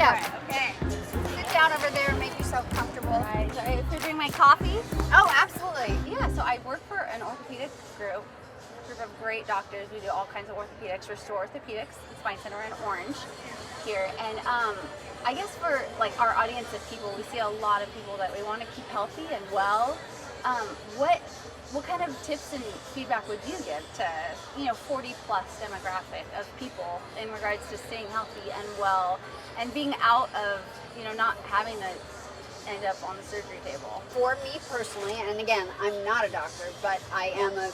tap. Right, okay. Sit down over there and make yourself comfortable. All right, so if you're drinking my coffee. Oh, absolutely. Yeah, so I work for an orthopedic group of great doctors. We do all kinds of orthopedics, Restore Orthopedics, the Spine Center in Orange here. And I guess for like our audience of people, we see a lot of people that we want to keep healthy and well. What kind of tips and feedback would you give to 40 plus demographic of people in regards to staying healthy and well and being out of not having to end up on the surgery table? For me personally, and again, I'm not a doctor, but I am a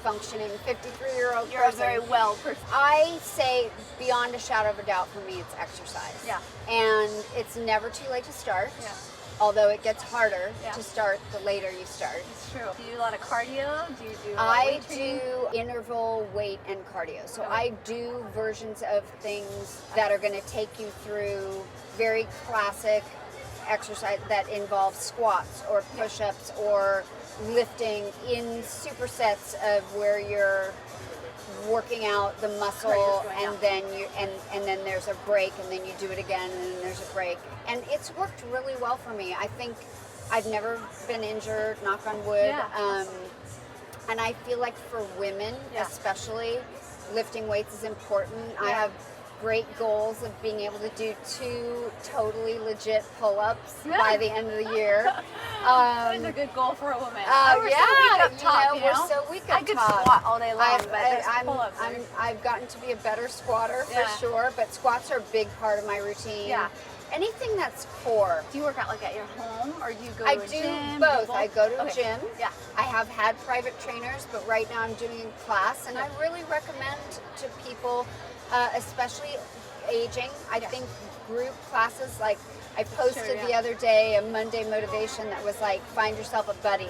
functioning 53-year-old You're a person. very well person. I say beyond a shadow of a doubt for me it's exercise. Yeah. And it's never too late to start. Yeah. Although it gets harder Yeah. to start the later you start. It's true. Do you do a lot of cardio? Do you do I weight training? do interval, weight, and cardio. So Okay. I do versions of things that are going to take you through very classic exercise that involves squats or push-ups or lifting in supersets of where you're working out the muscle Right, and then and then there's a break and then you do it again and then there's a break, and it's worked really well for me. I think I've never been injured, knock on wood. Yeah. And I feel like for women Yeah. especially, lifting weights is important. I have great goals of being able to do 2 totally legit pull-ups by the end of the year. That is a good goal for a woman. We're so weak up top, we're so weak up I could top. squat all day long, but there's pull-ups. I've gotten to be a better squatter for Yeah. sure, but squats are a big part of my routine. Yeah. Anything that's core. Do you work out like at your home, or do you go I to a do gym? both. I go to a Okay. gym. Yeah. I have had private trainers, but right now I'm doing a class, and I really recommend to people, especially aging. I think group classes, like I posted the other day a Monday motivation that was like, find yourself a buddy,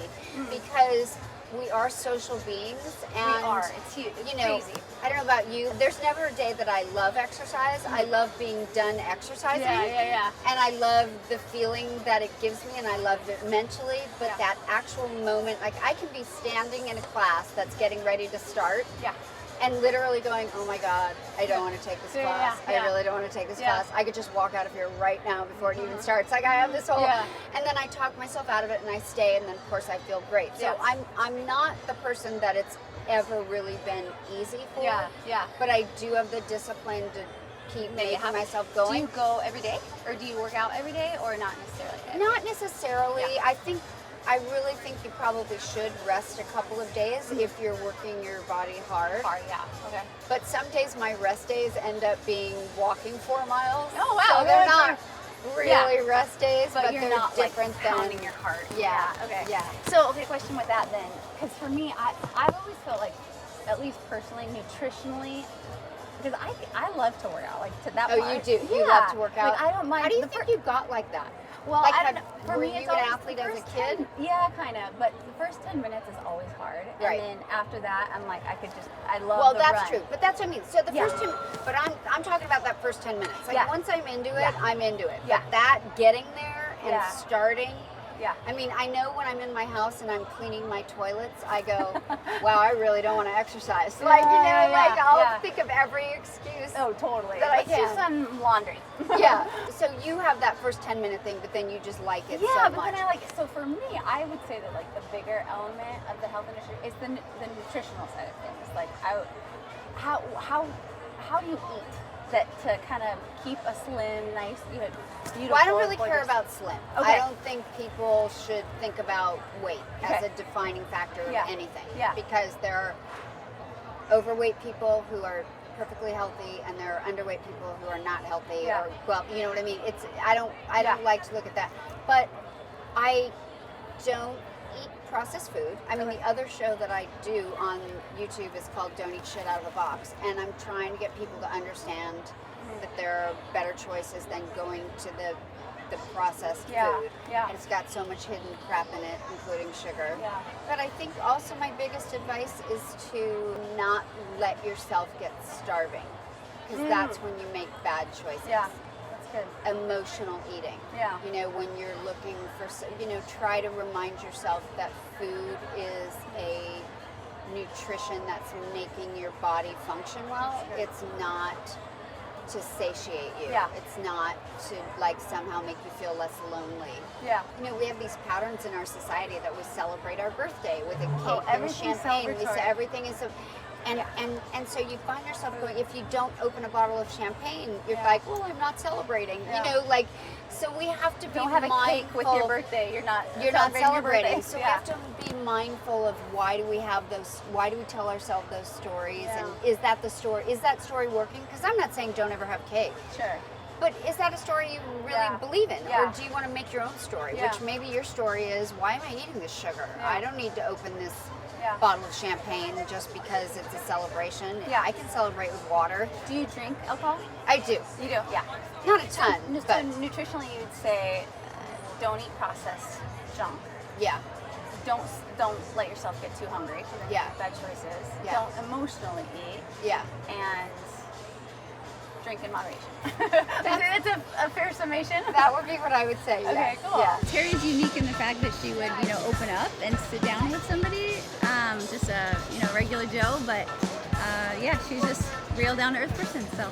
because we are social beings, and We are. It's huge. It's crazy. I don't know about you. There's never a day that I love exercise. I love being done exercising. Yeah. And I love the feeling that it gives me, and I love it mentally, but Yeah. that actual moment, like I can be standing in a class that's getting ready to start, Yeah. and literally going, oh my God, I don't want to take this Yeah, class. yeah. I really don't want to take this Yeah. class. I could just walk out of here right now before it even starts. Like I have this whole, Yeah. and then I talk myself out of it and I stay, and then of course I feel great. So Yeah. I'm not the person that it's ever really been easy for. Yeah. But I do have the discipline to keep making myself Do going. you go every day, or do you work out every day, or not necessarily? Not necessarily. Yeah. I really think you probably should rest a couple of days if you're working your body hard. Yeah. Okay. But some days my rest days end up being walking 4 miles. Oh, wow. So they're That's not really rest days, but you're they're not different like pounding your heart. Yeah. Okay. Yeah. So, okay, question with that then, because for me, I've always felt like, at least personally, nutritionally, because I love to work out, like to that Oh, part. you do? Yeah. You love to work out? Like, I don't mind. How do you the think fir- you got like that? Well, Like, I don't know. For were me, you it's an always athlete the as a first kid? 10 yeah, kind of. But the first 10 minutes is always hard. Right. And then after that, I'm like, I love Well, the that's run. true. But that's what I mean. So the Yeah. first 10, but I'm talking about that first 10 minutes. Like Yeah. once I'm into it, Yeah. I'm into it. Yeah. But that getting there and Yeah. starting. Yeah. I mean, I know when I'm in my house and I'm cleaning my toilets, I go, wow, I really don't want to exercise. Like, I'll think of every excuse. Oh, totally. That I Let's do can. some laundry. Yeah. So you have that first 10-minute thing, but then you just like it Yeah, so but much. then I like it. So for me, I would say that like the bigger element of the health industry is the nutritional side of things. Like how do you eat that to kind of keep a slim, nice, beautiful. Well, I don't really gorgeous- care about slim. Okay. I don't think people should think about weight as Okay. a defining factor of Yeah. anything. Yeah. Because there are overweight people who are perfectly healthy, and there are underweight people who are not healthy. Yeah. Or, well, you know what I mean. I don't Yeah. like to look at that, but I don't eat processed food. I mean, the other show that I do on YouTube is called Don't Eat Shit Out of a Box, and I'm trying to get people to understand that there are better choices than going to the processed Yeah, food. yeah. And it's got so much hidden crap in it, including sugar. Yeah. But I think also my biggest advice is to not let yourself get starving, because that's when you make bad choices. Yeah, that's good. Emotional eating. Yeah. When you're looking for, try to remind yourself that food is a nutrition that's making your body function well. It's not to satiate you. Yeah. It's not to like somehow make you feel less lonely. Yeah. You know, we have these patterns in our society that we celebrate our birthday with a cake and everything's champagne. celebratory. Everything is so. And so you find yourself going, if you don't open a bottle of champagne, you're like, well, I'm not celebrating. Yeah. You know, like, so we have to be Don't have a mindful. cake with your birthday. You're not Celebrating. your birthday. So we have to be mindful of why do we have those, why do we tell ourselves those stories? Yeah. And is that the story, is that story working? Because I'm not saying don't ever have cake. Sure. But is that a story you really Yeah. believe in? Yeah. Or do you want to make your own story? Yeah. Which maybe your story is, why am I eating this sugar? Yeah. I don't need to open this Yeah. bottle of champagne just because it's a celebration. Yeah. I can celebrate with water. Do you drink alcohol? I do. You do? Yeah. Not a ton, So but nutritionally, you'd say don't eat processed junk. yeah. Don't let yourself get too hungry. Yeah. Bad choices. Yeah. Don't emotionally eat, Yeah. and drink in moderation. It's a fair summation. That would be what I would say. Okay, yes. cool. Yeah. Teri's unique in the fact that she would, open up and sit down with somebody, just a, regular Joe, but yeah, she's just real down to earth person. So